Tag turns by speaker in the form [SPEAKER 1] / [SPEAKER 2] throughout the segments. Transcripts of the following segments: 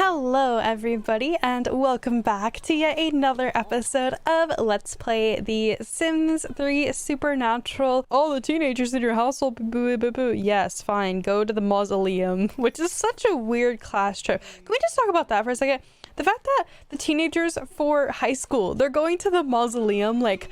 [SPEAKER 1] Hello everybody and welcome back to yet another episode of Let's Play The Sims 3 Supernatural. All the teenagers in your household, boo boo boo. Yes, fine, go to the mausoleum, which is such a weird class trip. Can we just talk about that for a second? The fact that the teenagers for high school, they're going to the mausoleum, like,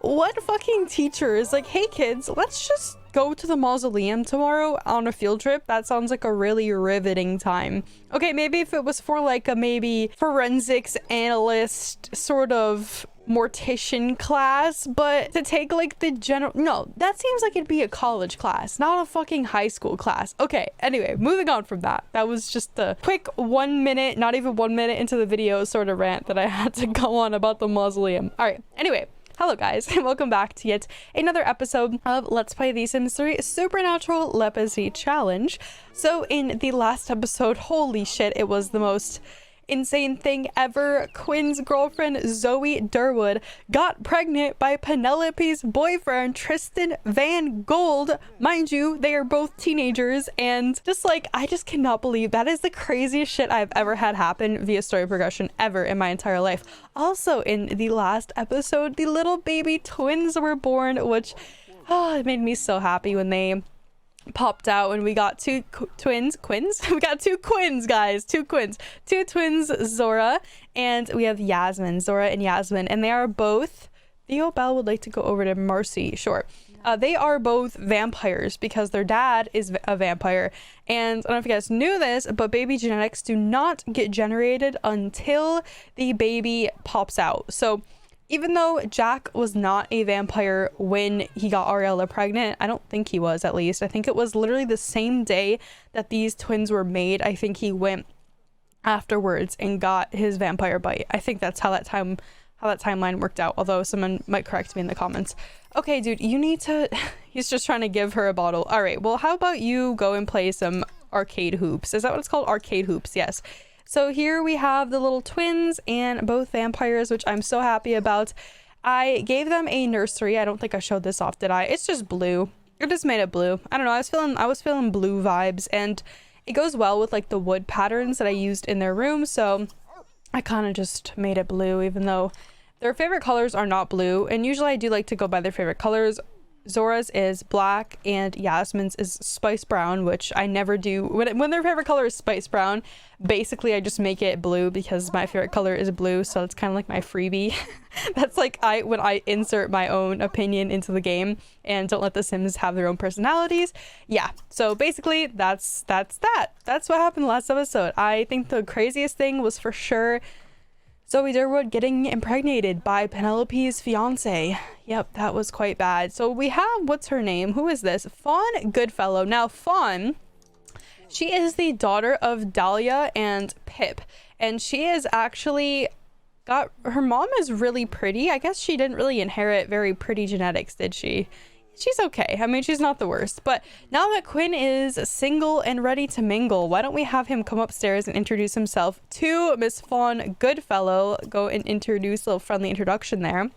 [SPEAKER 1] what fucking teacher is like, hey kids, let's just go to the mausoleum tomorrow on a field trip? That sounds like a really riveting time. Okay, maybe if it was for like a maybe forensics analyst sort of mortician class, but to take like the general, no, that seems like it'd be a college class, not a fucking high school class. Okay, anyway, moving on from that. That was just a quick 1 minute, not even 1 minute into the video sort of rant that I had to go on about the mausoleum. All right, anyway. Hello guys, and welcome back to yet another episode of Let's Play The Sims 3 Supernatural Lepacy Challenge. So in the last episode, holy shit, it was the most insane thing ever. Quinn's girlfriend Zoe Durwood got pregnant by Penelope's boyfriend Tristan Van Gold. Mind you, they are both teenagers, and just like, I just cannot believe that is the craziest shit I've ever had happen via story progression ever in my entire life. Also in the last episode, the little baby twins were born, which it made me so happy when they popped out and we got two twins, we got two Quinns, guys, two twins, Zora, and we have Yasmin, Zora and Yasmin, and they are both, Theo Bell would like to go over to Marcy, sure. They are both vampires because their dad is a vampire, and I don't know if you guys knew this, but baby genetics do not get generated until the baby pops out. So even though Jack was not a vampire when he got Ariella pregnant, I don't think he was, at least. I think it was literally the same day that these twins were made. I think he went afterwards and got his vampire bite. I think that's how that timeline worked out, although someone might correct me in the comments. Okay, dude, you need to... He's just trying to give her a bottle. All right, well, how about you go and play some arcade hoops? Is that what it's called? Arcade hoops, yes. So here we have the little twins and both vampires, which I'm so happy about. I gave them a nursery. I don't think I showed this off, did I? It's just blue. I just made it blue. I don't know. I was feeling blue vibes, and it goes well with like the wood patterns that I used in their room. So I kind of just made it blue, even though their favorite colors are not blue. And usually I do like to go by their favorite colors. Zora's is black and Yasmin's is spice brown, which I never do. When their favorite color is spice brown, basically I just make it blue because my favorite color is blue, so it's kind of like my freebie. That's like when I insert my own opinion into the game and don't let the Sims have their own personalities. Yeah, so basically that's what happened last episode. I think the craziest thing was for sure Zoe Durwood getting impregnated by Penelope's fiance. Yep, that was quite bad. So we have, what's her name? Who is this? Fawn Goodfellow. Now, Fawn, she is the daughter of Dahlia and Pip. And she is actually got, her mom is really pretty. I guess she didn't really inherit very pretty genetics, did she? She's okay. I mean, she's not the worst. But now that Quinn is single and ready to mingle, why don't we have him come upstairs and introduce himself to Miss Fawn Goodfellow? Go and introduce a little friendly introduction there.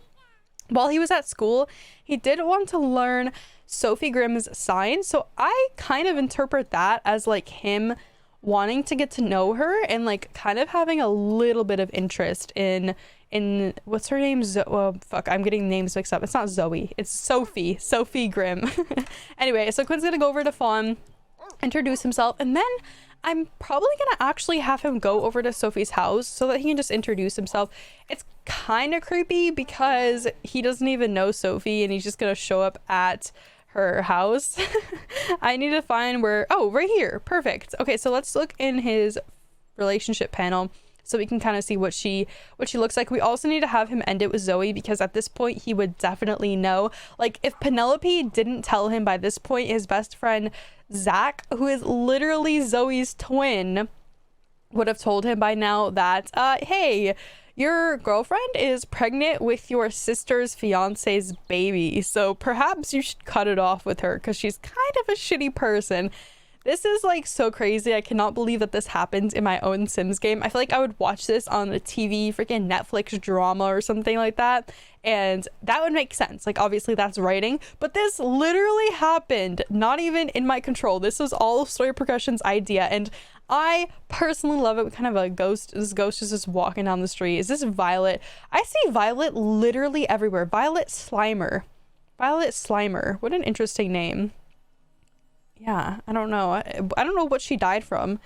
[SPEAKER 1] While he was at school, he did want to learn Sophie Grimm's sign. So I kind of interpret that as like him wanting to get to know her and like kind of having a little bit of interest in what's her name? Fuck, I'm getting names mixed up. It's not Zoe, it's Sophie Grimm. Anyway, so Quinn's gonna go over to Fawn, introduce himself, and then I'm probably gonna actually have him go over to Sophie's house so that he can just introduce himself. It's kind of creepy because he doesn't even know Sophie and he's just gonna show up at her house. I need to find where, oh, right here, perfect. Okay, so let's look in his relationship panel so we can kind of see what she looks like. We also need to have him end it with Zoe because at this point he would definitely know. Like, if Penelope didn't tell him by this point, his best friend Zach, who is literally Zoe's twin, would have told him by now that hey, your girlfriend is pregnant with your sister's fiance's baby, so perhaps you should cut it off with her because she's kind of a shitty person. This is like so crazy. I cannot believe that this happens in my own Sims game. I feel like I would watch this on a TV freaking Netflix drama or something like that, and that would make sense. Like, obviously that's writing, but this literally happened, not even in my control. This was all Story Progression's idea, and I personally love it. What kind of a ghost? This ghost is just walking down the street. Is this Violet? I see Violet literally everywhere. Violet Slimer. Violet Slimer. What an interesting name. Yeah, I don't know. I don't know what she died from.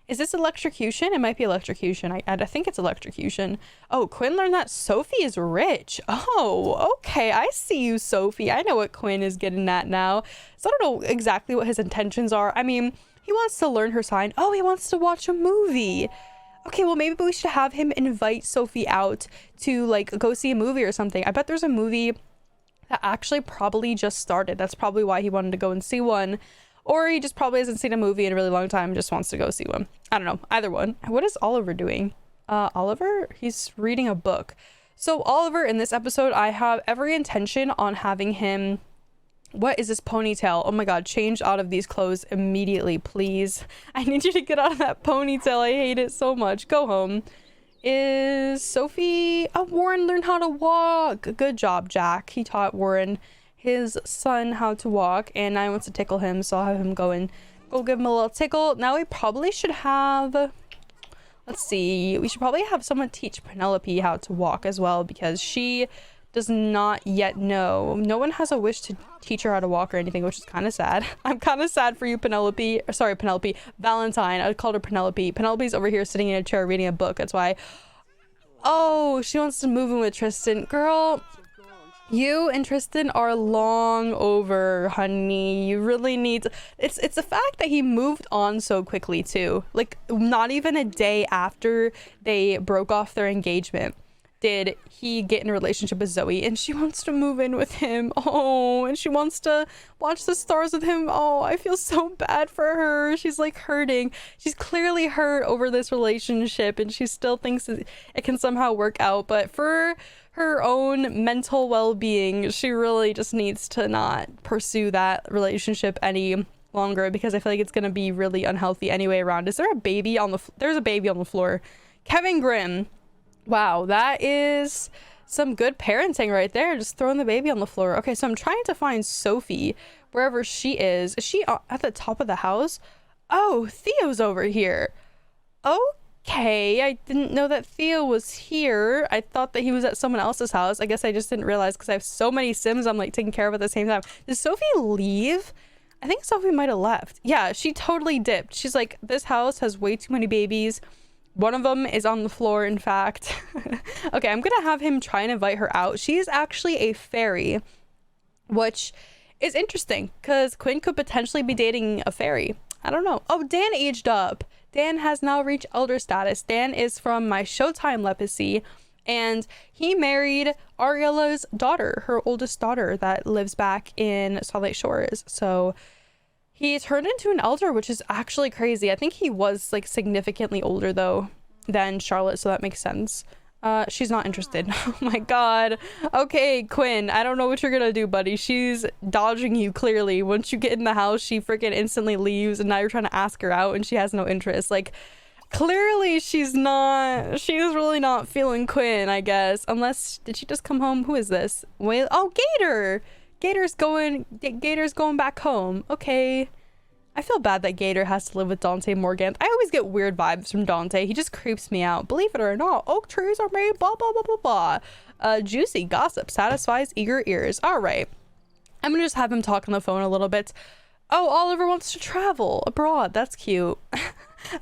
[SPEAKER 1] Is this electrocution? It might be electrocution. I think it's electrocution. Oh, Quinn learned that Sophie is rich. Oh, okay. I see you, Sophie. I know what Quinn is getting at now. So I don't know exactly what his intentions are. I mean, he wants to learn her sign. Oh, he wants to watch a movie. Okay, well, maybe we should have him invite Sophie out to, like, go see a movie or something. I bet there's a movie that actually probably just started. That's probably why he wanted to go and see one. Or he just probably hasn't seen a movie in a really long time, just wants to go see one. I don't know. Either one. What is Oliver doing? Oliver? He's reading a book. So Oliver, in this episode, I have every intention on having him... What is this ponytail? Oh my god, change out of these clothes immediately, please. I need you to get out of that ponytail. I hate it so much. Go home. Is Sophie... Oh, Warren learned how to walk. Good job, Jack. He taught Warren, his son, how to walk, and now he wants to tickle him, so I'll have him go give him a little tickle. Now we probably should have... Let's see. We should probably have someone teach Penelope how to walk as well, because she does not yet know. No one has a wish to teach her how to walk or anything, which is kind of sad. I'm kind of sad for you, Penelope. Sorry, Penelope. Valentine. I called her Penelope. Penelope's over here sitting in a chair reading a book. That's why. Oh, she wants to move in with Tristan. Girl, you and Tristan are long over, honey. You really need to... It's the fact that he moved on so quickly, too. Like, not even a day after they broke off their engagement did he get in a relationship with Zoe, and she wants to move in with him. Oh, and she wants to watch the stars with him. Oh, I feel so bad for her. She's like hurting. She's clearly hurt over this relationship, and she still thinks it can somehow work out, but for her own mental well-being, she really just needs to not pursue that relationship any longer, because I feel like it's gonna be really unhealthy anyway around. Is there a baby on the there's a baby on the floor. Kevin Grimm. Wow, that is some good parenting right there, just throwing the baby on the floor. Okay, so I'm trying to find Sophie wherever she is. Is she at the top of the house? Oh, Theo's over here. Okay, I didn't know that Theo was here. I thought that he was at someone else's house. I guess I just didn't realize because I have so many Sims I'm like taking care of at the same time. Did Sophie leave? I think Sophie might have left. Yeah, she totally dipped. She's like, this house has way too many babies. One of them is on the floor, in fact. Okay, I'm gonna have him try and invite her out. She is actually a fairy, which is interesting because Quinn could potentially be dating a fairy. I don't know. Oh, Dan aged up. Dan has now reached elder status. Dan is from my Showtime Lepacy, and he married Ariella's daughter, her oldest daughter that lives back in Salt Lake Shores. So he turned into an elder, which is actually crazy. I think he was like significantly older though than Charlotte, so that makes sense. She's not interested. Oh my god. Okay, Quinn, I don't know what you're gonna do, buddy. She's dodging you clearly. Once you get in the house, she freaking instantly leaves, and now you're trying to ask her out and she has no interest. Like, clearly she's really not feeling Quinn, I guess. Unless, did she just come home? Who is this? Wait, oh, Gator! Gator's going back home. Okay. I feel bad that Gator has to live with Dante Morgan. I always get weird vibes from Dante. He just creeps me out. Believe it or not, oak trees are made blah blah blah blah blah. Juicy gossip satisfies eager ears. All right. I'm gonna just have him talk on the phone a little bit. Oh, Oliver wants to travel abroad. That's cute.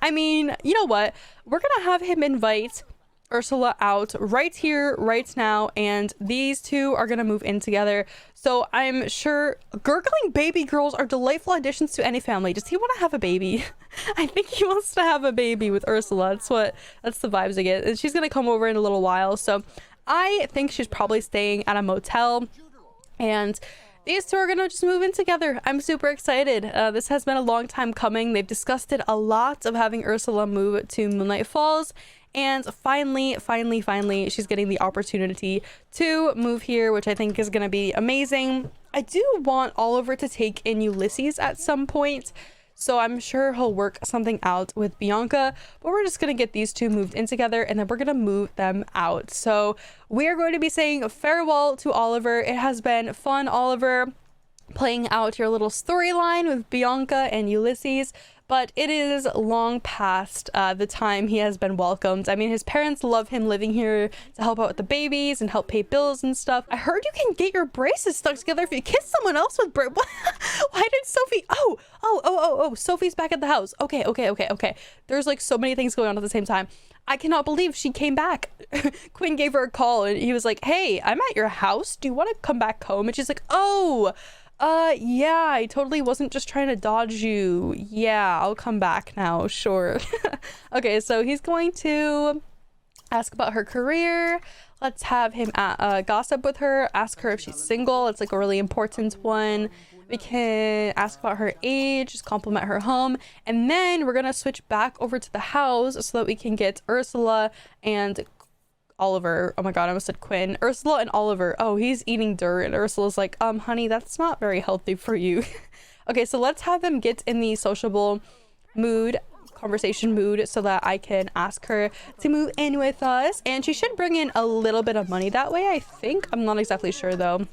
[SPEAKER 1] I mean, you know what? We're gonna have him invite Ursula out right here, right now, and these two are gonna move in together. So I'm sure gurgling baby girls are delightful additions to any family. Does he want to have a baby? I think he wants to have a baby with Ursula. That's the vibes I get. And she's gonna come over in a little while, so I think she's probably staying at a motel, and these two are gonna just move in together. I'm super excited. This has been a long time coming. They've discussed it a lot of having Ursula move to Moonlight Falls, and finally she's getting the opportunity to move here, which I think is going to be amazing. I do want Oliver to take in Ulysses at some point, So I'm sure he'll work something out with Bianca, but we're just gonna get these two moved in together and then we're gonna move them out. So we are going to be saying farewell to Oliver. It has been fun, Oliver, playing out your little storyline with Bianca and Ulysses, but it is long past the time he has been welcomed. I mean, his parents love him living here to help out with the babies and help pay bills and stuff. I heard you can get your braces stuck together if you kiss someone else with Why did Sophie? Oh, Sophie's back at the house. Okay. There's like so many things going on at the same time. I cannot believe she came back. Quinn gave her a call and he was like, hey, I'm at your house. Do you want to come back home? And she's like, oh, yeah, I totally wasn't just trying to dodge you. Yeah, I'll come back now, sure. Okay, so he's going to ask about her career. Let's have him gossip with her, ask her if she's single. It's like a really important one. We can ask about her age, just compliment her home, and then we're gonna switch back over to the house so that we can get Ursula and Oliver. Oh my god, I almost said Quinn. Ursula and Oliver. Oh, he's eating dirt and Ursula's like, honey, that's not very healthy for you. Okay, so let's have them get in the sociable mood, conversation mood, so that I can ask her to move in with us. And she should bring in a little bit of money that way, I think. I'm not exactly sure though.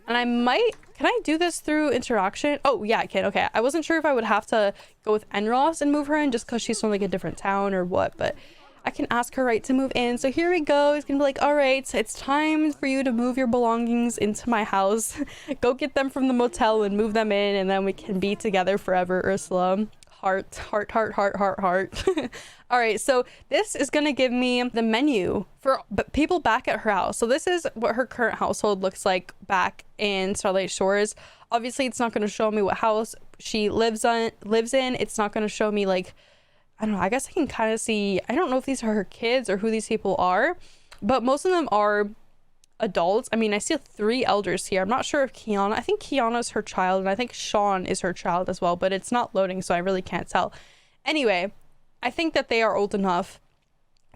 [SPEAKER 1] And I might, can I do this through interaction? Oh yeah, I can. Okay, I wasn't sure if I would have to go with Enros and move her in just because she's from like a different town or what, but I can ask her right to move in. So here we go. He's gonna be like, all right, it's time for you to move your belongings into my house. Go get them from the motel and move them in, and then we can be together forever, Ursula. Heart. All right, so this is gonna give me the menu for people back at her house. So this is what her current household looks like back in Starlight Shores. Obviously, it's not gonna show me what house she lives in. It's not gonna show me like, I don't know, I guess I can kind of see, I don't know if these are her kids or who these people are, but most of them are adults. I mean, I see 3 elders here. I'm not sure if I think Kiana's her child, and I think Sean is her child as well, but it's not loading, so I really can't tell. Anyway, I think that they are old enough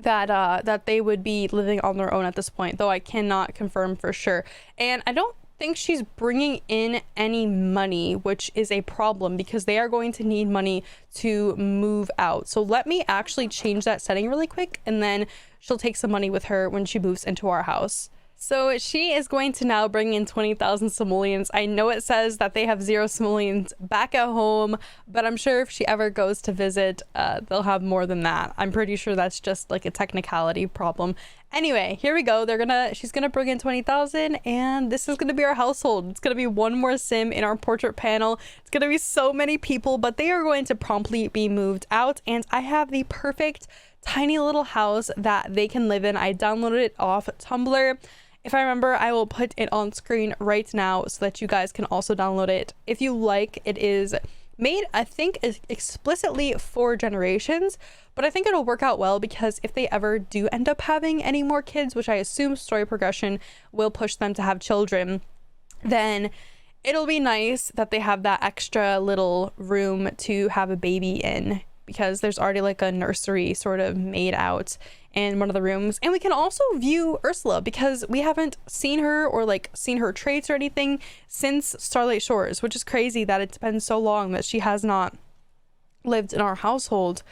[SPEAKER 1] that that they would be living on their own at this point, though I cannot confirm for sure. And I don't think she's bringing in any money, which is a problem because they are going to need money to move out. So let me actually change that setting really quick, and then she'll take some money with her when she moves into our house. So she is going to now bring in 20,000 simoleons. I know it says that they have 0 simoleons back at home, but I'm sure if she ever goes to visit, they'll have more than that. I'm pretty sure that's just like a technicality problem. Anyway, here we go. She's gonna bring in 20,000, and this is gonna be our household. It's gonna be one more sim in our portrait panel. It's gonna be so many people, but they are going to promptly be moved out, and I have the perfect tiny little house that they can live in. I downloaded it off Tumblr. If I remember, I will put it on screen right now so that you guys can also download it if you like. It is made, I think, explicitly for generations, but I think it'll work out well because if they ever do end up having any more kids, which I assume story progression will push them to have children, then it'll be nice that they have that extra little room to have a baby in, because there's already like a nursery sort of made out in one of the rooms. And we can also view Ursula because we haven't seen her or like seen her traits or anything since Starlight Shores, which is crazy that it's been so long that she has not lived in our household.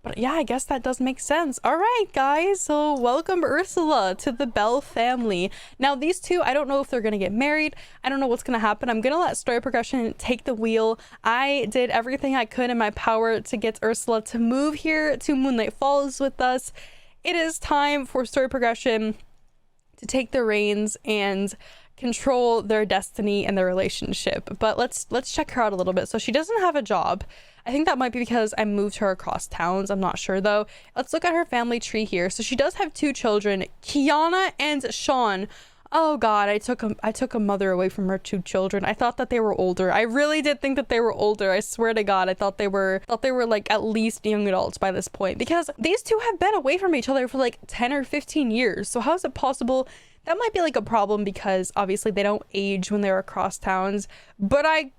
[SPEAKER 1] But yeah, I guess that does make sense. All right, guys, so welcome Ursula to the Bell family. Now these two, I don't know if they're gonna get married. I don't know what's gonna happen. I'm gonna let story progression take the wheel. I did everything I could in my power to get Ursula to move here to Moonlight Falls with us. It is time for story progression to take the reins and control their destiny and their relationship. But let's check her out a little bit. So she doesn't have a job. I think that might be because I moved her across towns. I'm not sure though. Let's look at her family tree here. So she does have 2 children, Kiana and Sean. Oh god, I took a mother away from her 2 children. I thought that they were older. I really did think that they were older. I swear to god, I thought they were like at least young adults by this point, because these 2 have been away from each other for like 10 or 15 years. So how is it possible? That might be like a problem because obviously they don't age when they're across towns, but I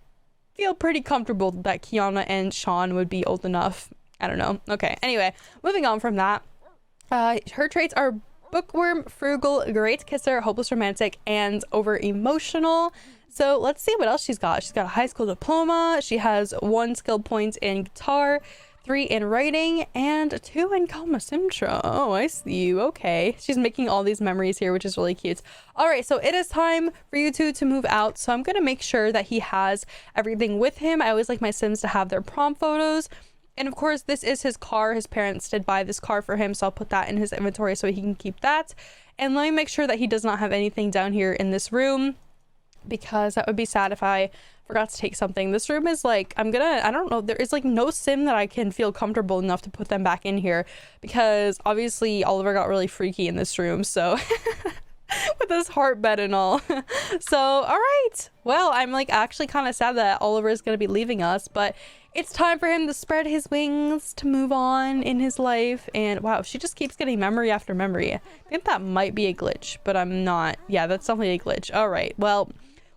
[SPEAKER 1] feel pretty comfortable that Kiana and Sean would be old enough. I don't know. Okay, anyway, moving on from that. Her traits are bookworm, frugal, great kisser, hopeless romantic, and over emotional. So let's see what else she's got. She's got a high school diploma. She has 1 skill point in guitar, 3 in writing, and 2 in Kama Simtra. Oh, I see you. Okay. She's making all these memories here, which is really cute. All right, so it is time for you two to move out. So I'm going to make sure that he has everything with him. I always like my Sims to have their prom photos. And of course, this is his car. His parents did buy this car for him, so I'll put that in his inventory so he can keep that. And let me make sure that he does not have anything down here in this room, because that would be sad if I forgot to take something. This room is like, I don't know, there is like no sim that I can feel comfortable enough to put them back in here, because obviously Oliver got really freaky in this room, so with his heart bed and all. So all right, well, I'm like actually kind of sad that Oliver is going to be leaving us, but it's time for him to spread his wings to move on in his life. And wow, she just keeps getting memory after memory. I think that might be a glitch, but I'm not. Yeah, that's definitely a glitch. All right, well,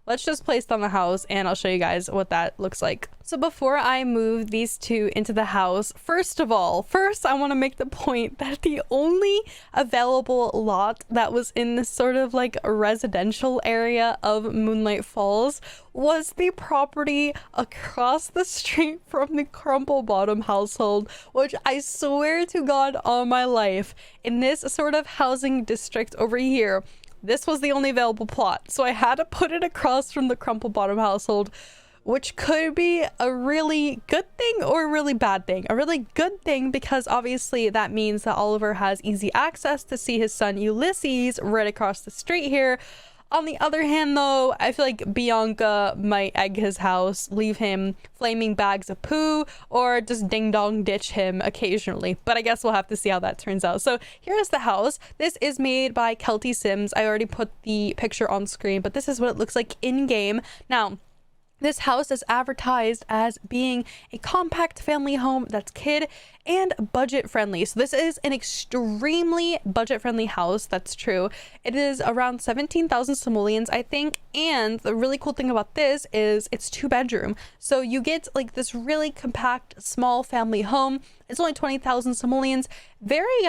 [SPEAKER 1] let's just place it on the house and I'll show you guys what that looks like. So before I move these two into the house, first I want to make the point that the only available lot that was in this sort of like residential area of Moonlight Falls was the property across the street from the Crumple Bottom household, which I swear to God on my life, in this sort of housing district over here, this was the only available plot, so I had to put it across from the Crumple Bottom household, which could be a really good thing or a really bad thing. A really good thing because obviously that means that Oliver has easy access to see his son Ulysses right across the street here. On the other hand, though, I feel like Bianca might egg his house, leave him flaming bags of poo, or just ding-dong ditch him occasionally. But I guess we'll have to see how that turns out. So here's the house. This is made by Kelty Sims. I already put the picture on screen, but this is what it looks like in-game. Now, this house is advertised as being a compact family home that's kid and budget friendly. So this is an extremely budget friendly house. That's true. It is around 17,000 simoleons, I think. And the really cool thing about this is it's 2-bedroom. So you get like this really compact, small family home. It's only 20,000 simoleons. Very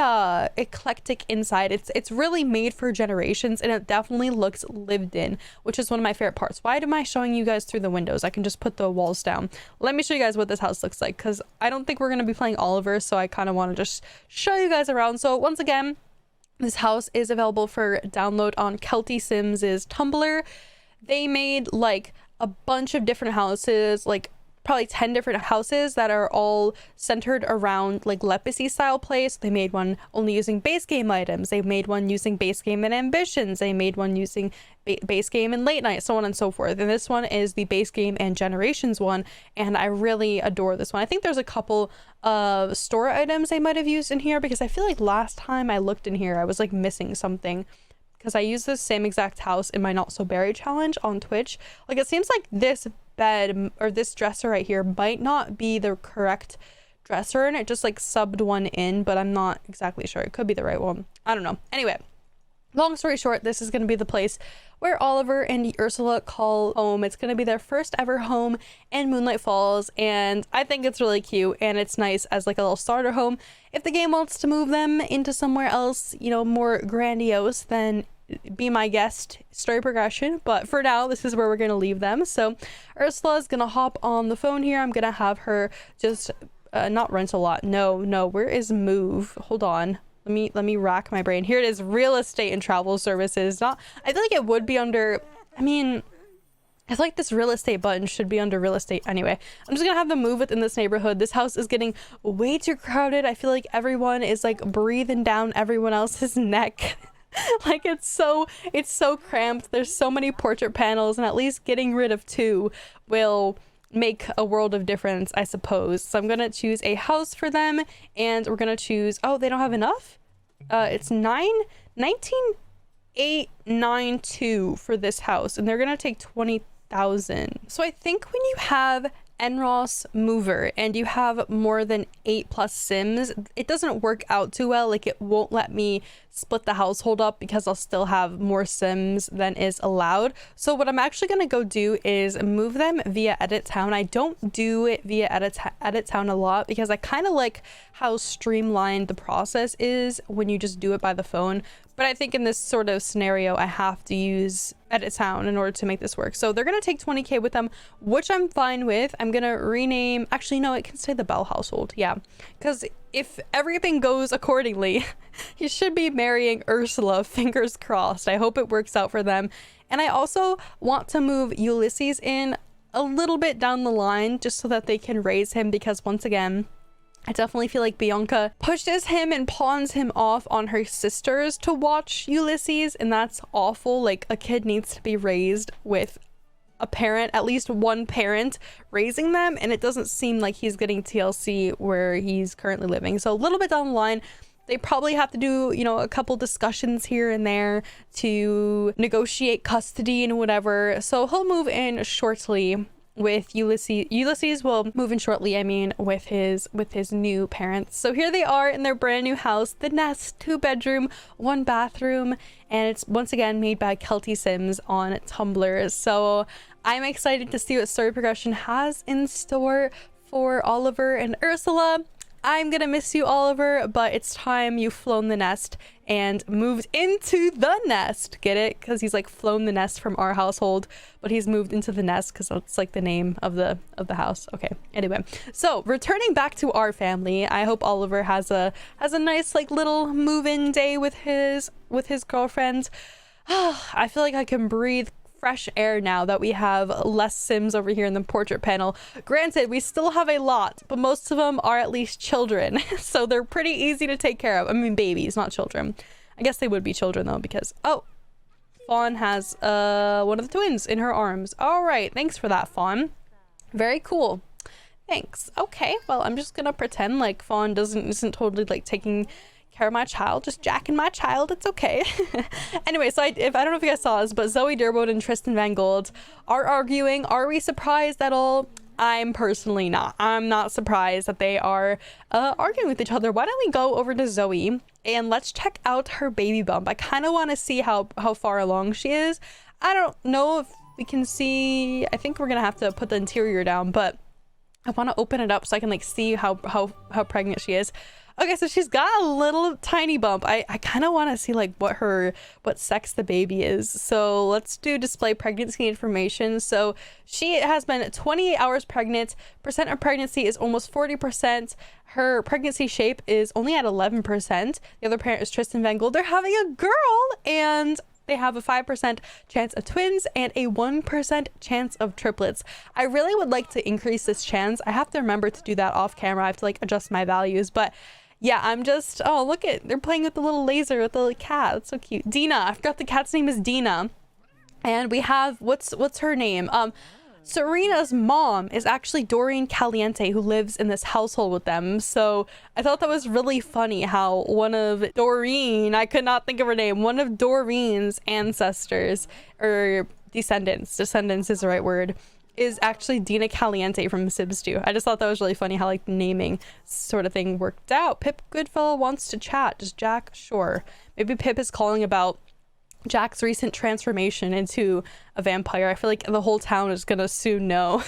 [SPEAKER 1] eclectic inside. It's really made for generations, and it definitely looks lived in, which is one of my favorite parts. Why am I showing you guys through the windows? I can just put the walls down. Let me show you guys what this house looks like, because I don't think we're going to be playing Oliver, so I kind of want to just show you guys around. So once again, this house is available for download on Kelty Sims' Tumblr. They made like a bunch of different houses, like probably 10 different houses that are all centered around like Lepacy style plays. They made one only using base game items. They made one using base game and ambitions. They made one using base game and late night, so on and so forth. And this one is the base game and generations one, and I really adore this one. I think there's a couple of store items they might have used in here, because I feel like last time I looked in here I was like missing something, because I used this same exact house in my Not So Berry challenge on Twitch. Like, it seems like this bed or this dresser right here might not be the correct dresser, and it just like subbed one in, but I'm not exactly sure. It could be the right one. I don't know. Anyway, long story short, this is going to be the place where Oliver and Ursula call home. It's going to be their first ever home in Moonlight Falls, and I think it's really cute, and it's nice as like a little starter home. If the game wants to move them into somewhere else, you know, more grandiose, then be my guest, story progression. But for now, this is where we're going to leave them. So Ursula is going to hop on the phone here. I'm going to have her just not rent a lot. No, where is move? Hold on. Let me rack my brain. Here it is, real estate and travel services. I feel like it would be under, I mean, I feel like this real estate button should be under real estate. Anyway, I'm just gonna have them move within this neighborhood. This house is getting way too crowded. I feel like everyone is like breathing down everyone else's neck. Like, it's so cramped. There's so many portrait panels, and at least getting rid of 2 will make a world of difference, I suppose. So I'm gonna choose a house for them, and we're gonna choose, oh, they don't have enough. It's 19,892 for this house, and they're gonna take 20,000. So I think when you have NROS mover and you have more than 8+ sims, it doesn't work out too well. Like, it won't let me split the household up because I'll still have more sims than is allowed. So what I'm actually going to go do is move them via edit town. I don't do it via edit town a lot because I kind of like how streamlined the process is when you just do it by the phone. But I think in this sort of scenario, I have to use Edit Sound in order to make this work. So they're going to take 20k with them, which I'm fine with. I'm going to rename... Actually, no, it can stay the Bell household. Yeah. Because if everything goes accordingly, he should be marrying Ursula. Fingers crossed. I hope it works out for them. And I also want to move Ulysses in a little bit down the line just so that they can raise him, because once again, I definitely feel like Bianca pushes him and pawns him off on her sisters to watch Ulysses, and that's awful. Like, a kid needs to be raised with a parent, at least one parent raising them, and it doesn't seem like he's getting TLC where he's currently living. So a little bit down the line, they probably have to do, you know, a couple discussions here and there to negotiate custody and whatever. So he'll move in shortly with Ulysses. Ulysses will move in shortly, I mean, with his new parents. So here they are in their brand new house, the Nest, 2-bedroom, 1 bathroom, and it's once again made by Kelty Sims on Tumblr. So I'm excited to see what story progression has in store for Oliver and Ursula. I'm gonna miss you, Oliver, but it's time you've flown the nest and moved into the nest. Get it? Because he's like flown the nest from our household, but he's moved into the nest because that's like the name of the house. Okay. Anyway, so returning back to our family, I hope Oliver has a nice like little move-in day with his girlfriend. I feel like I can breathe fresh air now that we have less Sims over here in the portrait panel. Granted, we still have a lot, but most of them are at least children, so they're pretty easy to take care of. I mean, babies, not children. I guess they would be children though, because Fawn has one of the twins in her arms. All right, thanks for that, Fawn. Very cool. Thanks. Okay, well, I'm just gonna pretend like Fawn isn't totally like taking care of my child, just jacking my child. It's okay. Anyway, so I don't know if you guys saw this, but Zoe Durwood and Tristan Van Gold are arguing. Are we surprised at all? I'm personally not. I'm not surprised that they are arguing with each other. Why don't we go over to Zoe and let's check out her baby bump. I kind of want to see how far along she is. I don't know if we can see. I think we're gonna have to put the interior down, but I want to open it up so I can like see how pregnant she is. Okay, so she's got a little tiny bump. I kind of want to see like what sex the baby is. So let's do display pregnancy information. So she has been 28 hours pregnant. Percent of pregnancy is almost 40%. Her pregnancy shape is only at 11%. The other parent is Tristan Van Gold. They're having a girl, and they have a 5% chance of twins and a 1% chance of triplets. I really would like to increase this chance. I have to remember to do that off camera. I have to like adjust my values, but yeah, I'm just, oh, look at, they're playing with the little laser with the little cat. That's so cute. Dina, I forgot the cat's name is Dina. And we have, what's her name? Serena's mom is actually Doreen Caliente, who lives in this household with them. So I thought that was really funny how one of Doreen, I could not think of her name, one of Doreen's ancestors, or descendants is the right word, is actually Dina Caliente from Sims 2. I just thought that was really funny how like the naming sort of thing worked out. Pip Goodfellow wants to chat. Does Jack? Sure. Maybe Pip is calling about Jack's recent transformation into a vampire. I feel like the whole town is gonna soon know.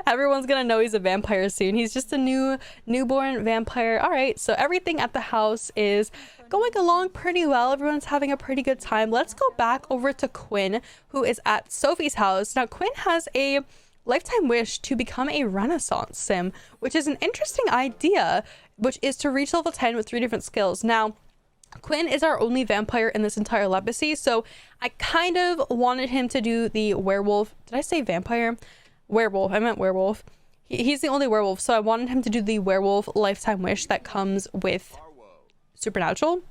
[SPEAKER 1] Everyone's gonna know he's a vampire soon. He's just a newborn vampire. All right, so everything at the house is going along pretty well. Everyone's having a pretty good time. Let's go back over to Quinn, who is at Sophie's house. Now, Quinn has a lifetime wish to become a Renaissance sim, which is an interesting idea, which is to reach level 10 with 3 different skills. Now, Quinn is our only vampire in this entire Lepacy, so I kind of wanted him to do the werewolf. Did I say vampire? Werewolf. I meant werewolf. He's the only werewolf, so I wanted him to do the werewolf lifetime wish that comes with Supernatural,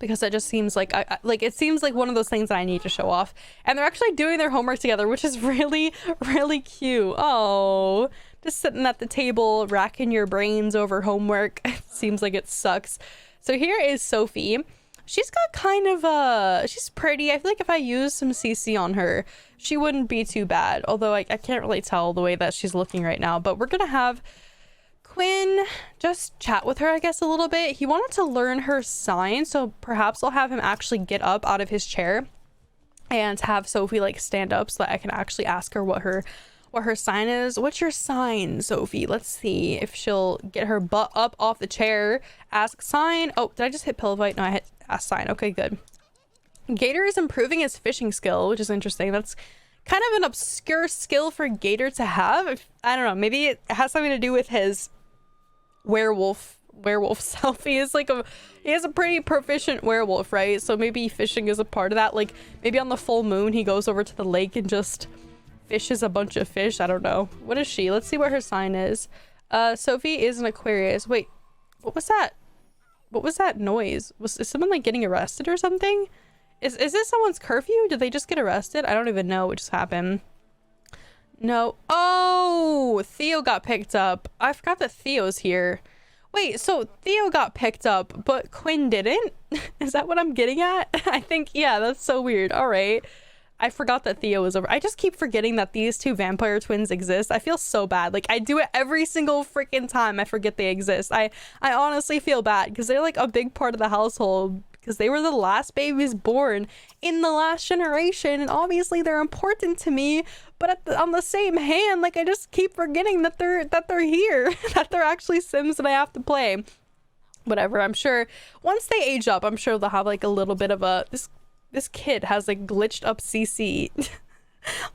[SPEAKER 1] because it just seems like it seems like one of those things that I need to show off. And they're actually doing their homework together, which is really, really cute. Oh, just sitting at the table, racking your brains over homework. It seems like it sucks. So here is Sophie. She's got kind of she's pretty. I feel like if I use some CC on her, she wouldn't be too bad. Although I can't really tell the way that she's looking right now. But we're gonna have Quinn just chat with her, I guess, a little bit. He wanted to learn her sign, so perhaps I'll have him actually get up out of his chair and have Sophie like stand up so that I can actually ask her what her sign is. What's your sign, Sophie? Let's see if she'll get her butt up off the chair. Ask sign. Oh, did I just hit Pillowite? No, I hit ask sign. Okay, good. Gator is improving his fishing skill, which is interesting. That's kind of an obscure skill for Gator to have. I don't know, maybe it has something to do with his werewolf self. He has a pretty proficient werewolf, right? So maybe fishing is a part of that. Like maybe on the full moon he goes over to the lake and just fishes a bunch of fish. I don't know. What is she? Let's see what her sign is. Sophie is an Aquarius. Wait, what was that? What was that noise? Is someone like getting arrested or something? Is this someone's curfew? Did they just get arrested? I don't even know what just happened. No. Oh, Theo got picked up. I forgot that Theo's here. Wait, so Theo got picked up, but Quinn didn't? Is that what I'm getting at? I think, yeah, that's so weird. All right. I forgot that Theo was over. I just keep forgetting that these two vampire twins exist. I feel so bad. Like, I do it every single freaking time I forget they exist. I honestly feel bad because they're like a big part of the household because they were the last babies born in the last generation, and obviously they're important to me, but on the same hand, like I just keep forgetting that they're here, that they're actually Sims that I have to play. Whatever, I'm sure once they age up, I'm sure they'll have like a little bit of a this kid has like glitched up CC.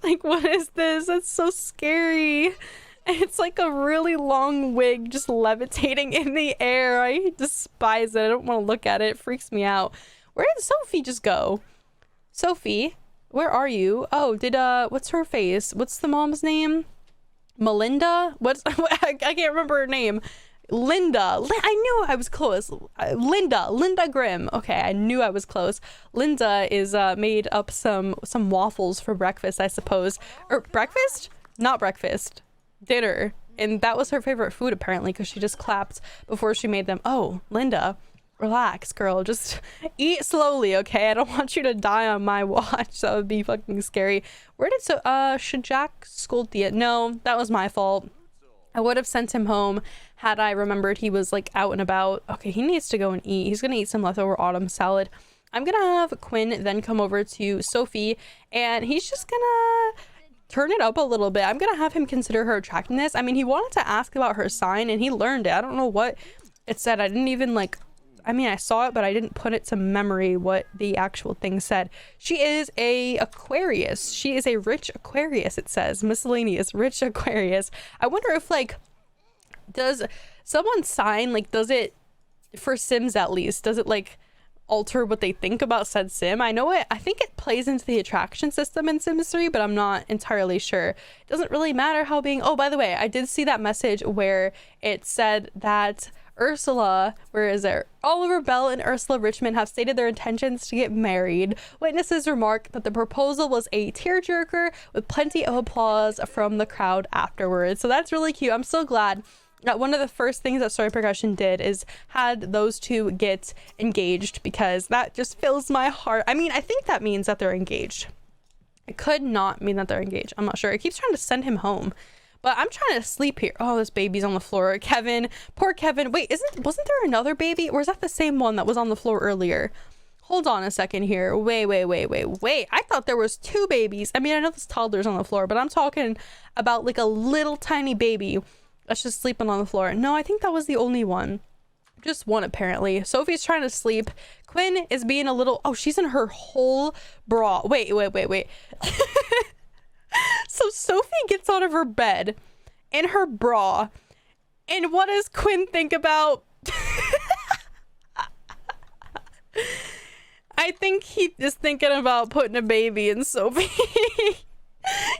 [SPEAKER 1] Like, what is this? That's so scary. It's like a really long wig just levitating in the air. I despise it. I don't want to look at it. It freaks me out. Where did Sophie just go? Sophie, where are you? Oh, what's her face? What's the mom's name? Melinda? I can't remember her name. Linda. I knew I was close. Linda Grimm. Okay, I knew I was close. Linda is made up some waffles for breakfast, I suppose. Or breakfast? Not breakfast. Dinner. And that was her favorite food apparently because she just clapped before she made them. Oh, Linda, relax, girl. Just eat slowly, okay? I don't want you to die on my watch. That would be fucking scary. Should Jack scold Thea? No, that was my fault. I would have sent him home had I remembered he was like out and about. Okay, he needs to go and eat. He's gonna eat some leftover autumn salad. I'm gonna have Quinn then come over to Sophie and he's just gonna turn it up a little bit. I'm gonna have him consider her attractiveness. I mean, he wanted to ask about her sign and he learned it. I don't know what it said. I didn't even I saw it, but I didn't put it to memory what the actual thing said. She is a Aquarius. She is a rich Aquarius, it says. Miscellaneous, rich Aquarius. I wonder if, does someone's sign, does it, for Sims at least, does it, alter what they think about said Sim? I think it plays into the attraction system in Sims 3, but I'm not entirely sure. It doesn't really matter how being... Oh, by the way, I did see that message where it said that Ursula, where is it? Oliver Bell and Ursula Richmond have stated their intentions to get married. Witnesses remark that the proposal was a tearjerker with plenty of applause from the crowd afterwards. So that's really cute. I'm so glad that one of the first things that Story Progression did is had those two get engaged, because that just fills my heart. I mean, I think that means that they're engaged. It could not mean that they're engaged. I'm not sure. It keeps trying to send him home. But I'm trying to sleep here. Oh, this baby's on the floor. Kevin, poor Kevin. Wait, wasn't there another baby? Or is that the same one that was on the floor earlier? Hold on a second here. Wait. I thought there was two babies. I mean, I know this toddler's on the floor, but I'm talking about a little tiny baby that's just sleeping on the floor. No, I think that was the only one. Just one, apparently. Sophie's trying to sleep. Quinn is being a little... Oh, she's in her whole bra. Wait. So Sophie gets out of her bed in her bra, and what does Quinn think about? I think he is thinking about putting a baby in Sophie.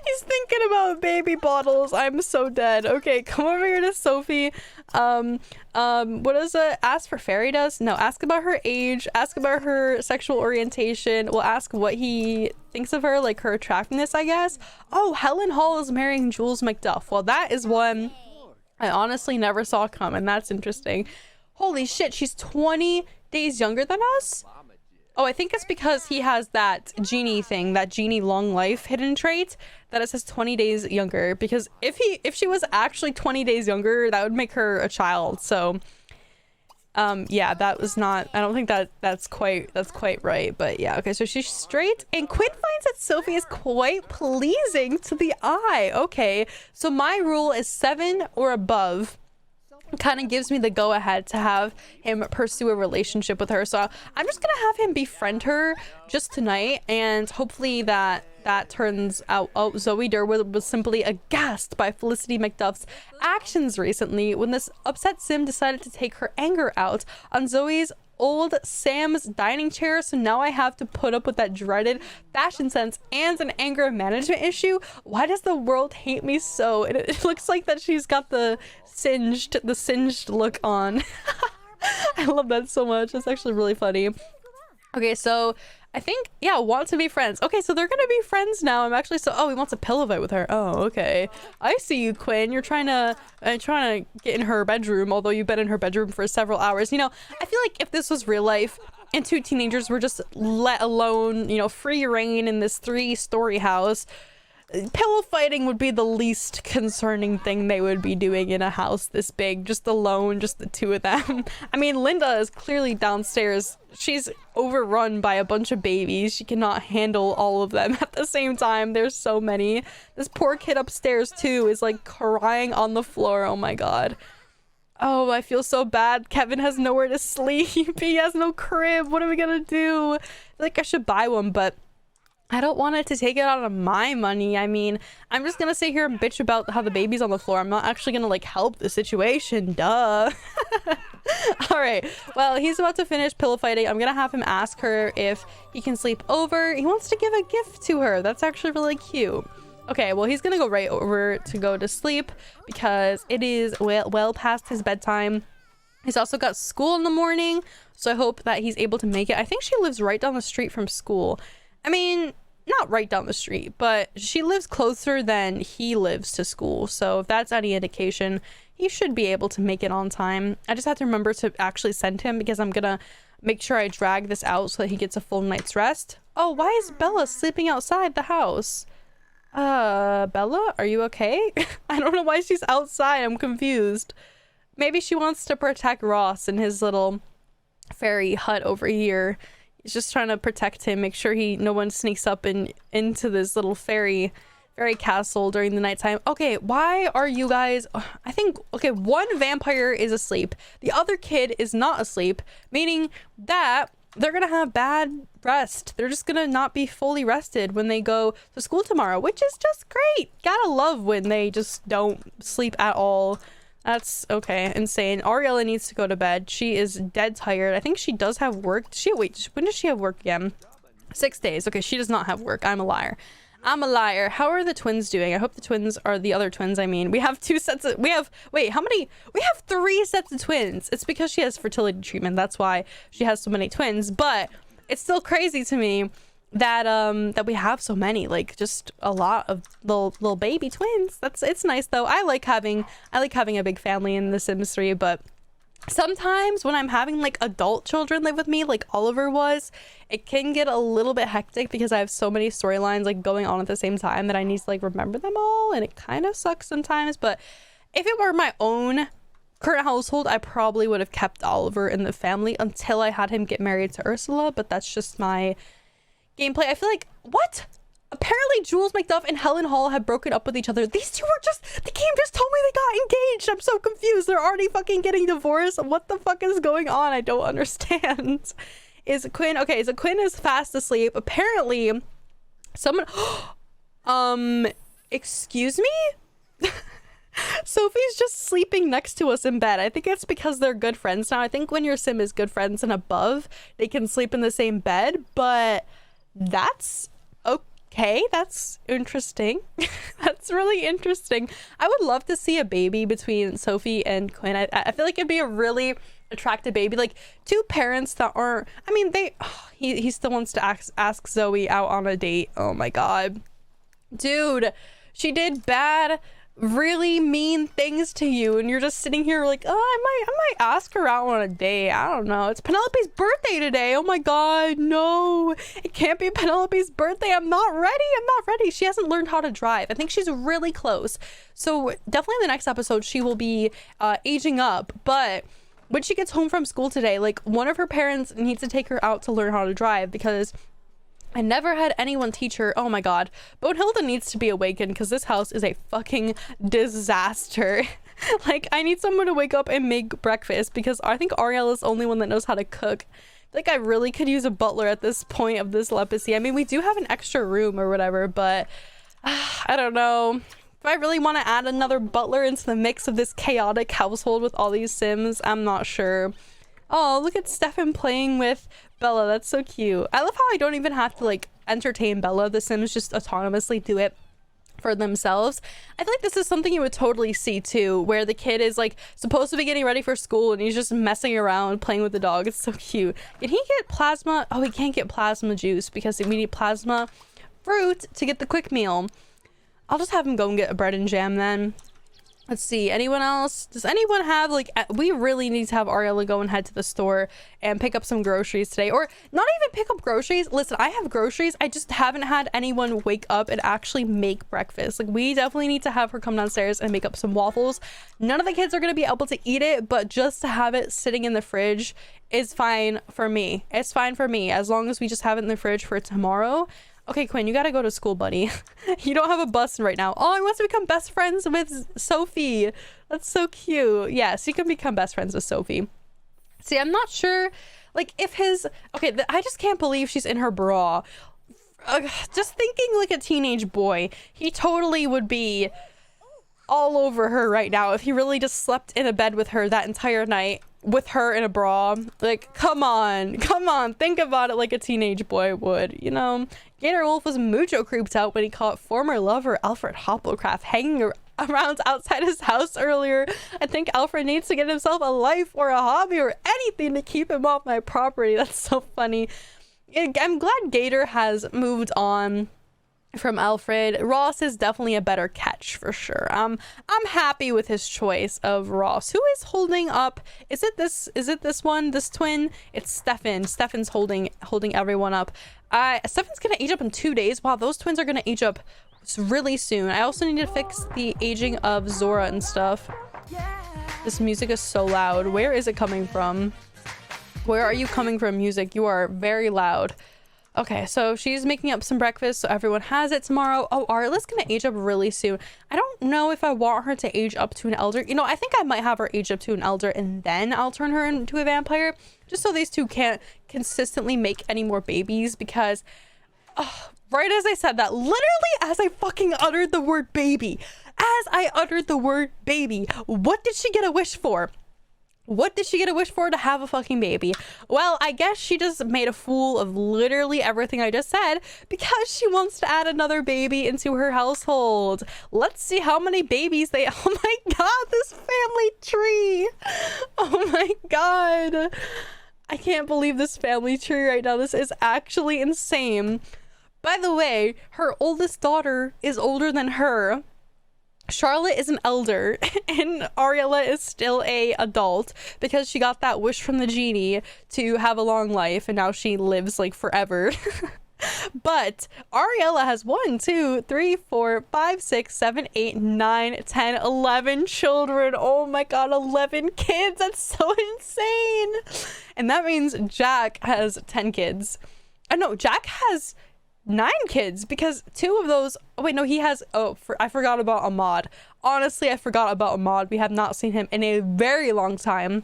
[SPEAKER 1] He's thinking about baby bottles. I'm so dead. Okay, come over here to Sophie. What is it? Ask for fairy dust? No, ask about her age, ask about her sexual orientation. We'll ask what he thinks of her, her attractiveness, I guess. Oh, Helen Hall is marrying Jules McDuff. Well, that is one I honestly never saw coming. That's interesting. Holy shit, she's 20 days younger than us? Oh, I think it's because he has that genie thing, that genie long life hidden trait, that it says 20 days younger. Because if she was actually 20 days younger, that would make her a child. So, yeah, that was not... I don't think that's quite right. But yeah, okay, so she's straight. And Quinn finds that Sophie is quite pleasing to the eye. Okay, so my rule is 7 or above. kind of gives me the go ahead to have him pursue a relationship with her. So I'm just gonna have him befriend her just tonight, and hopefully that turns out. Oh, Zoe Durwood was simply aghast by Felicity McDuff's actions recently when this upset sim decided to take her anger out on Zoe's old Sam's dining chair. So now I have to put up with that dreaded fashion sense and an anger management issue. Why does the world hate me so? It looks like that she's got the singed look on. I love that so much. It's actually really funny. Okay, so I think, yeah, want to be friends. Okay, so they're gonna be friends now. I'm actually oh, he wants a pillow fight with her. Oh, okay. I see you, Quinn. You're trying to get in her bedroom, although you've been in her bedroom for several hours. You know, I feel like if this was real life and two teenagers were just let alone, you know, free reign in this 3-story house, pillow fighting would be the least concerning thing they would be doing in a house this big, just alone, just the two of them. I mean, Linda is clearly downstairs. She's overrun by a bunch of babies. She cannot handle all of them at the same time. There's so many. This poor kid upstairs too is like crying on the floor. Oh my god. Oh, I feel so bad. Kevin has nowhere to sleep. He has no crib. What are we gonna do? I feel like I should buy one, but I don't want it to take it out of my money. I mean, I'm just gonna sit here and bitch about how the baby's on the floor. I'm not actually gonna like help the situation. Duh. All right, well, he's about to finish pillow fighting. I'm gonna have him ask her if he can sleep over. He wants to give a gift to her. That's actually really cute. Okay, well, he's gonna go right over to go to sleep because it is well past his bedtime. He's also got school in the morning, so I hope that he's able to make it. I think she lives right down the street from school. I mean, not right down the street, but she lives closer than he lives to school. So if that's any indication, he should be able to make it on time. I just have to remember to actually send him because I'm gonna make sure I drag this out so that he gets a full night's rest. Oh, why is Bella sleeping outside the house? Bella, are you okay? I don't know why she's outside. I'm confused. Maybe she wants to protect Ross in his little fairy hut over here. He's just trying to protect him, make sure no one sneaks up into this little fairy castle during the nighttime. Okay, why are you guys... I think, okay, one vampire is asleep. The other kid is not asleep, meaning that they're gonna have bad rest. They're just gonna not be fully rested when they go to school tomorrow, which is just great. Gotta love when they just don't sleep at all. That's okay, insane. Ariella needs to go to bed. She is dead tired. I think she does have work. Wait, when does she have work again? 6 days. Okay, she does not have work. I'm a liar. I'm a liar. How are the twins doing? I hope the twins are the other twins. I mean, we have 2 sets of... Wait, how many? We have 3 sets of twins. It's because she has fertility treatment. That's why she has so many twins. But it's still crazy to me that that we have so many, like just a lot of little baby twins. It's nice though. I like having a big family in The Sims 3, but sometimes when I'm having like adult children live with me, like Oliver was, it can get a little bit hectic because I have so many storylines like going on at the same time that I need to like remember them all, and it kind of sucks sometimes. But if it were my own current household, I probably would have kept Oliver in the family until I had him get married to Ursula, but that's just my gameplay. I feel like, what? Apparently Jules McDuff and Helen Hall have broken up with each other. These two are the game just told me they got engaged. I'm so confused. They're already fucking getting divorced. What the fuck is going on? I don't understand. Is Quinn, okay, so Quinn is fast asleep. Apparently, someone, excuse me? Sophie's just sleeping next to us in bed. I think it's because they're good friends now. I think when your sim is good friends and above, they can sleep in the same bed, but that's okay. That's interesting. That's really interesting. I would love to see a baby between Sophie and Quinn. I feel like it'd be a really attractive baby, like 2 parents that aren't, I mean, he still wants to ask Zoe out on a date. Oh my god, dude, she did bad, really mean things to you, and you're just sitting here like, oh, I might ask her out on a date. I don't know. It's Penelope's birthday today. Oh my god, no, it can't be Penelope's birthday. I'm not ready. She hasn't learned how to drive. I think she's really close, so definitely in the next episode she will be aging up. But when she gets home from school today, like, one of her parents needs to take her out to learn how to drive, because I never had anyone teach her. Oh my god, Bonehilda needs to be awakened because this house is a fucking disaster. Like, I need someone to wake up and make breakfast because I think Ariella is the only one that knows how to cook. Like, I really could use a butler at this point of this Lepacy. I mean, we do have an extra room or whatever, but I don't know. If I really want to add another butler into the mix of this chaotic household with all these Sims, I'm not sure. Oh, look at Stefan playing with Bella. That's so cute. I love how I don't even have to, like, entertain Bella. The Sims just autonomously do it for themselves. I feel like this is something you would totally see too, where the kid is like supposed to be getting ready for school and he's just messing around playing with the dog. It's so cute. Can he get plasma? Oh, he can't get plasma juice because we need plasma fruit to get the quick meal. I'll just have him go and get a bread and jam then. Let's see, anyone else? Does anyone have, like, we really need to have Ariella go and head to the store and pick up some groceries today, or not even pick up groceries. Listen, I have groceries. I just haven't had anyone wake up and actually make breakfast. Like, we definitely need to have her come downstairs and make up some waffles. None of the kids are going to be able to eat it, but just to have it sitting in the fridge is fine for me. It's fine for me as long as we just have it in the fridge for tomorrow. Okay, Quinn, you gotta go to school, buddy. You don't have a bus right now. Oh, he wants to become best friends with Sophie. That's so cute. Yes, you can become best friends with Sophie. See, I'm not sure, like, if his... Okay, I just can't believe she's in her bra. Just thinking like a teenage boy, he totally would be all over her right now if he really just slept in a bed with her that entire night with her in a bra. Like, come on, think about it like a teenage boy would, you know? Gator Wolf was mucho creeped out when he caught former lover Alfred Hopplecraft hanging around outside his house earlier. I think Alfred needs to get himself a life or a hobby or anything to keep him off my property. That's so funny. I'm glad Gator has moved on from Alfred. Ross is definitely a better catch for sure. I'm happy with his choice of Ross. Who is holding up? Is it this one, this twin? It's Stefan. Stefan's holding everyone up. Stefan's gonna age up in 2 days. Wow, those twins are gonna age up really soon. I also need to fix the aging of Zora and stuff. This music is so loud. Where is it coming from? Where are you coming from, music? You are very loud. Okay, so she's making up some breakfast so everyone has it tomorrow. Oh, Arilla's gonna age up really soon. I don't know if I want her to age up to an elder. You know, I think I might have her age up to an elder and then I'll turn her into a vampire, just so these two can't consistently make any more babies, because right as I said that, literally as I fucking uttered the word baby, what did she get a wish for? What did she get a wish for? To have a fucking baby. Well, I guess she just made a fool of literally everything I just said because she wants to add another baby into her household. Let's see how many babies they... Oh my god, this family tree. Oh my god. I can't believe this family tree right now. This is actually insane. By the way, her oldest daughter is older than her. Charlotte is an elder and Ariella is still a adult because she got that wish from the genie to have a long life and now she lives like forever. But Ariella has 1, 2, 3, 4, 5, 6, 7, 8, 9, 10, 11 children. Oh my god, 11 kids. That's so insane. And that means Jack has 10 kids. No, Jack has 9 kids because 2 of those... Oh wait, no, he has... I forgot about Ahmad. Honestly, I forgot about Ahmad. We have not seen him in a very long time.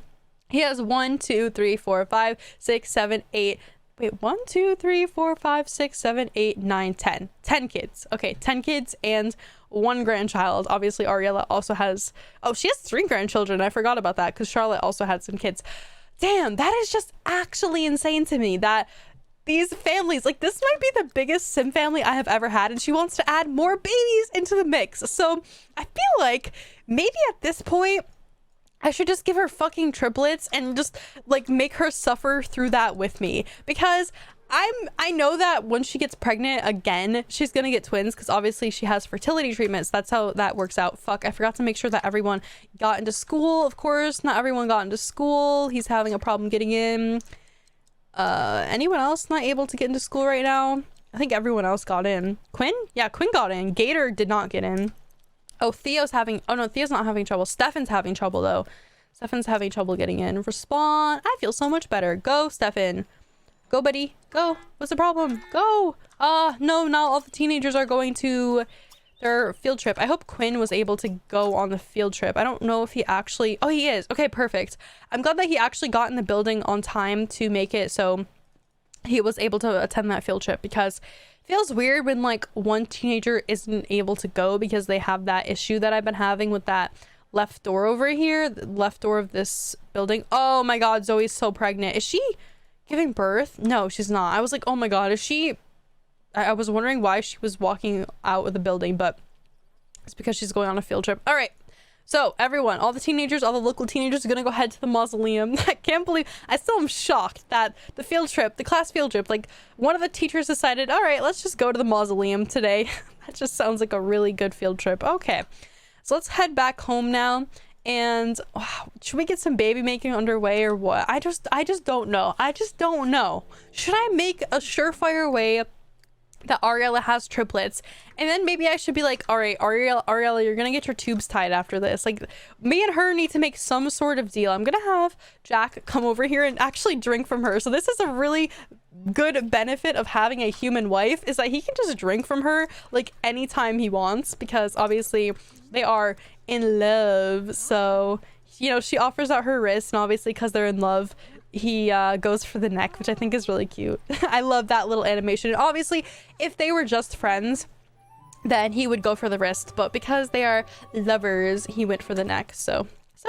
[SPEAKER 1] He has 1, 2, 3, 4, 5, 6, 7, 8... Wait, 1, 2, 3, 4, 5, 6, 7, 8, 9, 10. 10 kids. Okay, 10 kids and 1 grandchild. Obviously, Ariella also has... Oh, she has 3 grandchildren. I forgot about that because Charlotte also had some kids. Damn, that is just actually insane to me that... These families, like, this might be the biggest sim family I have ever had, and she wants to add more babies into the mix. So I feel like maybe at this point I should just give her fucking triplets and just like make her suffer through that with me, because I know that when she gets pregnant again she's gonna get twins because obviously she has fertility treatments. That's how that works out. Fuck, I forgot to make sure that everyone got into school. Of course not everyone got into school. He's having a problem getting in. Anyone else not able to get into school right now? I think everyone else got in. Quinn? Yeah, Quinn got in. Gator did not get in. Oh, Theo's having... Oh no, Theo's not having trouble. Stefan's having trouble though. Stefan's having trouble getting in. Respawn. I feel so much better. Go, Stefan. Go, buddy. Go. What's the problem? Go. No, not all the teenagers are going to their field trip. I hope Quinn was able to go on the field trip. I don't know if he actually... Oh, he is. Okay, perfect. I'm glad that he actually got in the building on time to make it so he was able to attend that field trip, because it feels weird when like one teenager isn't able to go because they have that issue that I've been having with that left door over here, the left door of this building. Oh my god, Zoe's so pregnant. Is she giving birth? No, she's not. I was like, oh my god, is she... I was wondering why she was walking out of the building, but it's because she's going on a field trip. All right, so everyone, all the teenagers, all the local teenagers are gonna go head to the mausoleum. I can't believe, I still am shocked that the field trip, the class field trip, like one of the teachers decided, all right, let's just go to the mausoleum today. That just sounds like a really good field trip. Okay, so let's head back home now. And wow, should we get some baby making underway or what? I just don't know. I just don't know. Should I make a surefire way that Ariella has triplets, and then maybe I should be like, all right, Ariella, you're gonna get your tubes tied after this. Like, me and her need to make some sort of deal. I'm gonna have Jack come over here and actually drink from her. So this is a really good benefit of having a human wife, is that he can just drink from her like anytime he wants, because obviously they are in love. So, you know, she offers out her wrist, and obviously because they're in love, he goes for the neck, which I think is really cute. I love that little animation. And obviously, if they were just friends, then he would go for the wrist, but because they are lovers, he went for the neck. So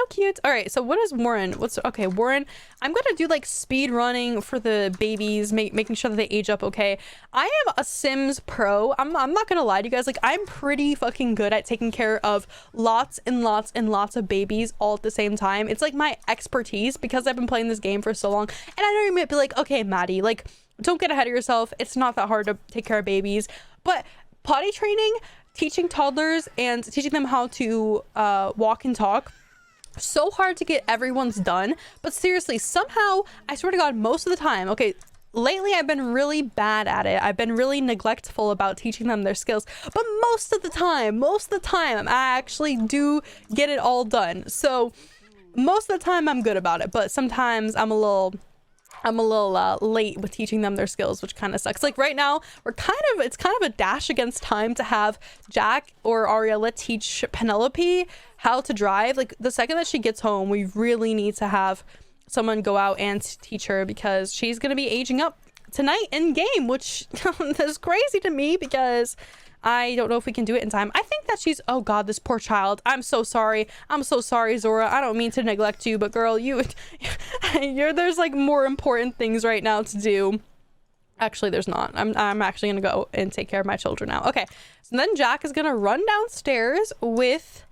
[SPEAKER 1] cute. All right, so what is Warren? Okay, Warren, I'm gonna do like speed running for the babies, making sure that they age up okay. I am a Sims pro. I'm not gonna lie to you guys, like I'm pretty fucking good at taking care of lots and lots and lots of babies all at the same time. It's like my expertise, because I've been playing this game for so long. And I know you might be like, okay, Maddie, like don't get ahead of yourself. It's not that hard to take care of babies, but potty training, teaching toddlers and teaching them how to walk and talk, so hard to get everyone's done. But seriously, somehow, I swear to god, most of the time, okay, lately I've been really bad at it. I've been really neglectful about teaching them their skills, but most of the time I actually do get it all done. So most of the time I'm good about it, but sometimes I'm a little late with teaching them their skills, which kind of sucks. Like right now, it's kind of a dash against time to have Jack or Ariella teach Penelope how to drive. Like the second that she gets home, we really need to have someone go out and teach her, because she's going to be aging up tonight in game, which is crazy to me, because I don't know if we can do it in time. I think that she's... Oh god, this poor child. I'm so sorry. I'm so sorry, Zora. I don't mean to neglect you, but girl, there's like more important things right now to do. Actually, there's not. I'm actually gonna go and take care of my children now. Okay, so then Jack is gonna run downstairs with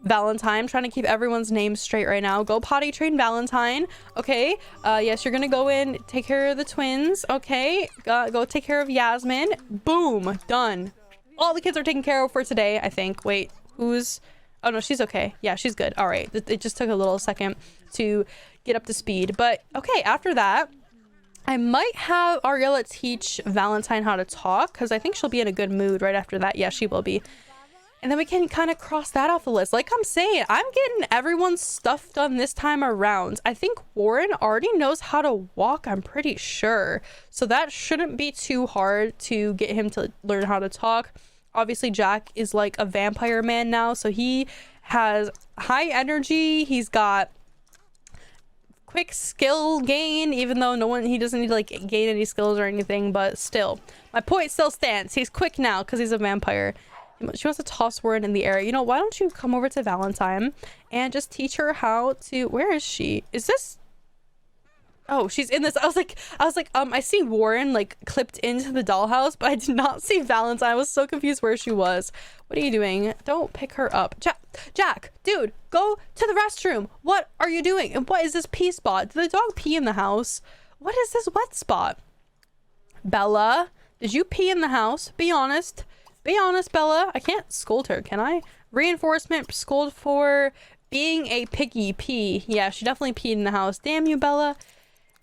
[SPEAKER 1] Valentine, trying to keep everyone's names straight right now. Go potty train Valentine. Okay, yes, you're gonna go in, take care of the twins. Okay, go take care of Yasmin. Boom, done. All the kids are taken care of for today, I think. Wait, who's... Oh no, she's okay. Yeah, she's good. All right, it just took a little second to get up to speed, but okay, after that I might have Ariella teach Valentine how to talk, because I think she'll be in a good mood right after that. Yeah, she will be. And then we can kind of cross that off the list. Like I'm saying, I'm getting everyone's stuff done this time around. I think Warren already knows how to walk, I'm pretty sure. So that shouldn't be too hard to get him to learn how to talk. Obviously, Jack is like a vampire man now, so he has high energy. He's got quick skill gain, even though he doesn't need to like gain any skills or anything, but still. My point still stands. He's quick now because he's a vampire. She wants to toss Warren in the air. You know, why don't you come over to Valentine and just teach her how to... Where is she? Is this... Oh, she's in this. I was like, I see Warren like clipped into the dollhouse, but I did not see Valentine. I was so confused where she was. What are you doing? Don't pick her up. Jack, dude, go to the restroom. What are you doing? And what is this pee spot? Did the dog pee in the house? What is this wet spot? Bella, did you pee in the house? Be honest. Be honest, Bella. I can't scold her, can I? Reinforcement, scold for being a piggy pee. Yeah, she definitely peed in the house. Damn you, Bella.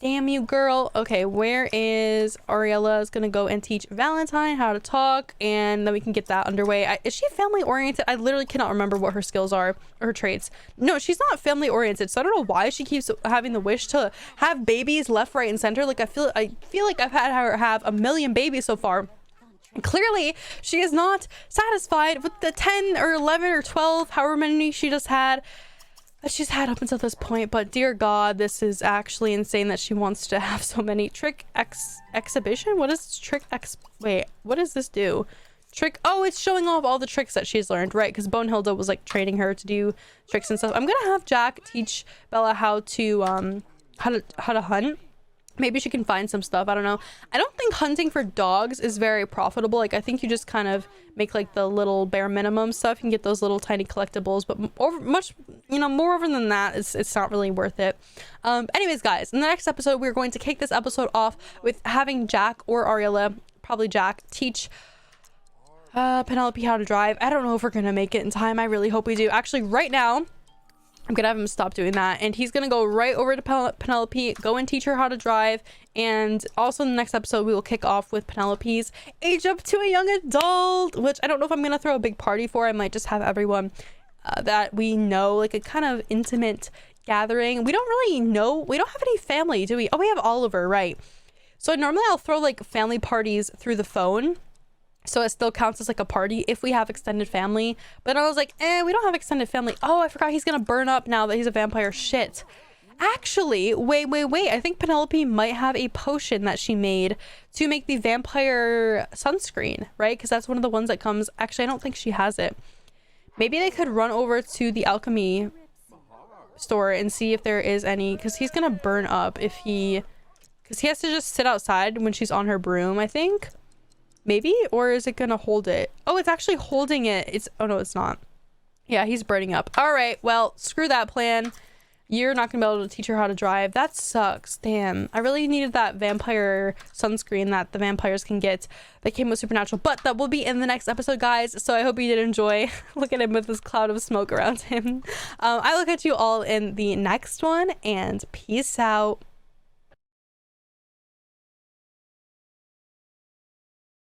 [SPEAKER 1] Damn you, girl. Okay, where is Ariella? Is gonna go and teach Valentine how to talk, and then we can get that underway. Is she family oriented? I literally cannot remember what her skills are or her traits. No, she's not family oriented, so I don't know why she keeps having the wish to have babies left, right, and center. Like I feel like I've had her have a million babies so far, Clearly, she is not satisfied with the 10 or 11 or 12, however many she just had, that she's had up until this point. But dear God, this is actually insane that she wants to have so many. Exhibition? What is wait, what does this do? Oh, it's showing off all the tricks that she's learned, right? Because Bonehilda was like training her to do tricks and stuff. I'm gonna have Jack teach Bella how to hunt. Maybe she can find some stuff. I don't know. I don't think hunting for dogs is very profitable. Like, I think you just kind of make like the little bare minimum stuff. You can get those little tiny collectibles, but moreover than that, it's not really worth it. Anyways, guys, in the next episode, we're going to kick this episode off with having Jack or Ariella, probably Jack, teach Penelope how to drive. I don't know if we're gonna make it in time. I really hope we do. Actually, right now, I'm gonna have him stop doing that, and he's gonna go right over to Penelope, go and teach her how to drive. And also in the next episode, we will kick off with Penelope's age up to a young adult, which I don't know if I'm gonna throw a big party for. I might just have everyone that we know, like a kind of intimate gathering. We don't really know, we don't have any family, do we? Oh, we have Oliver, right? So normally I'll throw like family parties through the phone, so it still counts as like a party if we have extended family. But I was like, we don't have extended family. Oh, I forgot he's gonna burn up now that he's a vampire. Shit. Actually, wait. I think Penelope might have a potion that she made to make the vampire sunscreen, right? Because that's one of the ones that comes. Actually, I don't think she has it. Maybe they could run over to the alchemy store and see if there is any, because he's gonna burn up if because he has to just sit outside when she's on her broom, I think. Maybe? Or is it gonna hold it? Oh, it's actually holding it. Oh no, it's not. Yeah, he's burning up. All right, well, screw that plan. You're not gonna be able to teach her how to drive. That sucks. Damn, I really needed that vampire sunscreen that the vampires can get that came with Supernatural, but that will be in the next episode, guys. So I hope you did enjoy. Look at him with this cloud of smoke around him. I will catch you all in the next one, and peace out.